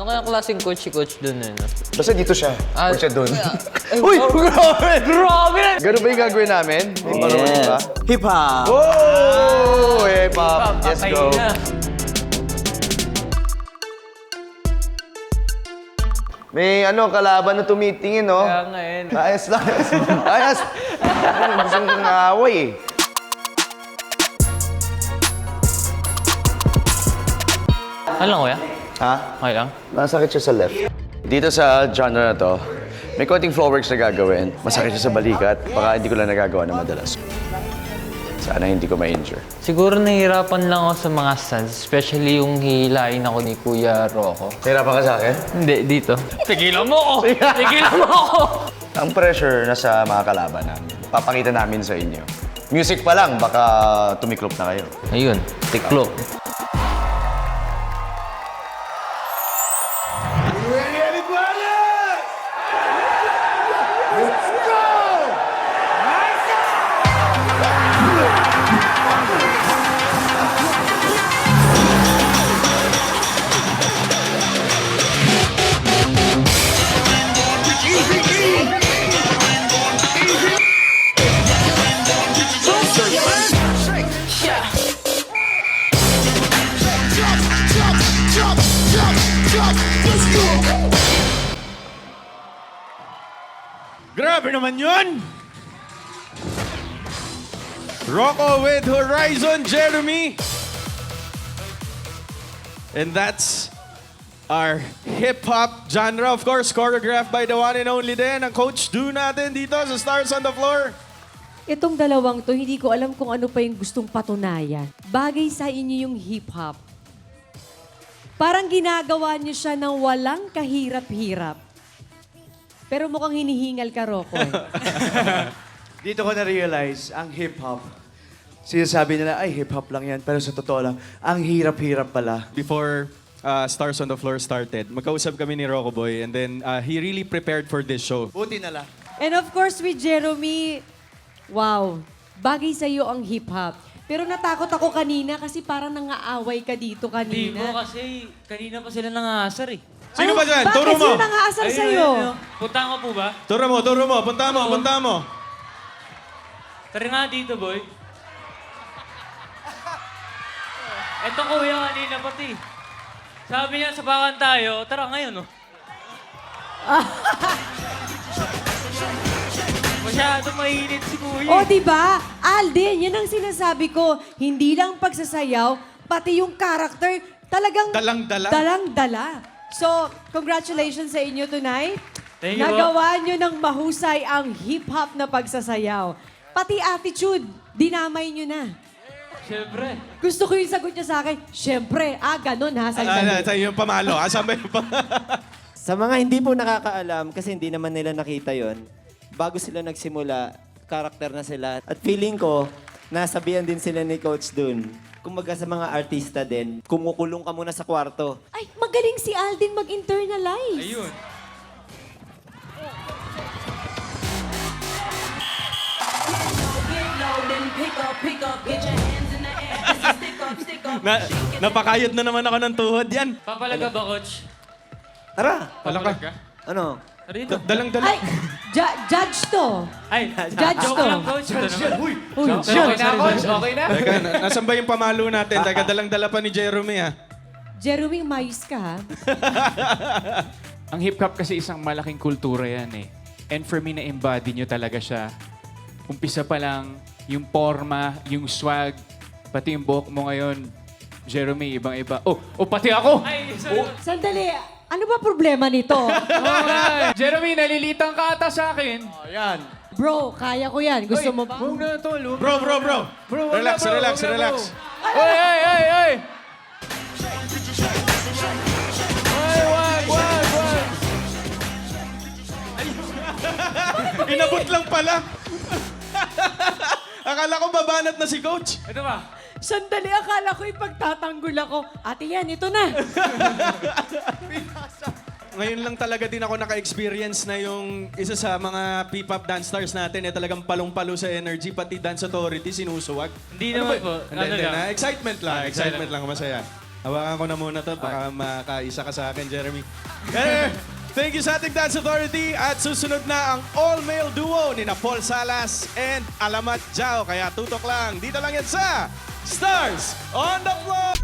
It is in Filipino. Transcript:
kaya klaseng coach si Coach dun eh, no? Basta dito siya. Ah, Huwag siya dun. Uy! Grabe! Grabe! Ganun ba yung gagawin namin? May marunong ba? Hip-hop! Oh! Hip-hop! Let's Patay go. na. May kalaban na tumitingin, no? Kaya nga eh. Ayos lang. Ayos. Gusto kong away eh. Ano lang, kuya? Ha? Okay lang? Masakit siya sa left. Dito sa genre na to, may konting floor works na gagawin. Masakit siya sa balikat. Baka hindi ko lang nagagawa na madalas. Sana hindi ko ma-injure. Siguro nahihirapan lang ako sa mga stunts, especially yung hihilain ako ni Kuya Rocco. Hirapan ka sa akin? Hindi, dito. Tigilan mo ako! Tigilan mo ako! Ang pressure nasa mga kalaban namin. Papakita namin sa inyo. Music pa lang, baka tumiklop na kayo. Ayun, tiklop. Grabe naman yun! Rocco with Horizon Jeremy. And that's our hip-hop genre. Of course, choreographed by the one and only din, ang Coach Do natin dito sa Stars on the Floor. Itong dalawang to, hindi ko alam kung ano pa yung gustong patunayan. Bagay sa inyo yung hip-hop. Parang ginagawa niyo siya ng walang kahirap-hirap. Pero mukhang hinihingal ka, Rocco. Dito ko na-realize, ang hip-hop, sinasabi nila, ay, hip-hop lang yan. Pero sa totoo lang, ang hirap-hirap pala. Before Stars on the Floor started, magkausap kami ni Rocco Boy and then he really prepared for this show. Buti na lang. And of course, with Jeremy, wow, bagay sa iyo ang hip-hop. Pero natakot ako kanina kasi parang nangaaway ka dito Hindi kanina. mo kasi kanina pa sila nangasar eh. Sino ba dyan? Bakit Turo mo! sino nangaasar sa'yo? Punta ko po ba? Turo mo. Punta mo. Tara nga dito, boy. Eto kuya kanina pati. Sabi niya, sabakan tayo. Tara ngayon, oh. Masyado mainit si kuya. O, di ba? Alden, yan ang sinasabi ko. Hindi lang pagsasayaw, pati yung character, talagang... Dalang-dala. Dalang-dala. So, congratulations sa inyo tonight. Thank you, Nagawa nyo ng mahusay ang hip-hop na pagsasayaw. Pati attitude, dinamay nyo na. Siyempre. Gusto ko yung sagot niya sa akin, syempre, ganun ha, sandali. Tayo yung pamalo. Asan ba yung Sa mga hindi po nakakaalam, kasi hindi naman nila nakita yon, bago sila nagsimula, karakter na sila. At feeling ko, nasabihan din sila ni Coach dun. Kumbaga sa mga artista din, kumukulong ka muna sa kwarto. Ay, magaling si Alden mag-internalize. Ayun. Napakayod na naman ako ng tuhod yan. Papalaga ba, coach? Tara! Palaka. Ano? Rito. Dalang-dala. Ay, judge to. Ay, Judge joke to. lang, coach. Ito naman. Uy, Okay na, coach. Okay na. Teka, nasan ba yung pamalo natin? Teka, dalang-dala pa ni Jeremy, ha? Jeremy, mayos ka ha. Ang hip-hop kasi isang malaking kultura yan eh. And for me, na-embody nyo talaga siya. Umpisa pa lang, yung forma, yung swag, pati yung buhok mo ngayon, Jeremy, ibang-iba. Oh, pati ako! Ay, sorry. Sandali, ano ba problema nito? Jeremy, nalilitang ka ata sa akin. Bro, kaya ko yan. Gusto mo ba? Huwag na tol. Bro. Relax. Ay! Wag! Inabot lang pala. Akala ko babanat na si Coach. Ito ba? Sandali, akala ko ipagtatanggol ako. Ate yan, ito na. Ngayon lang talaga din ako naka-experience na yung isa sa mga P-pop dance stars natin talagang palong-palo sa energy, pati Dance Authority sinusuwag. Hindi naman po. Hindi, Ano lang? Excitement lang, masaya. Hawakan ko na muna to, baka makaisa ka sa akin, Jeremy. Anyway, thank you sa ating Dance Authority at susunod na ang all-male duo ni Paul Salas and Alamat Jao. Kaya tutok lang, dito lang yan sa Stars on the Floor!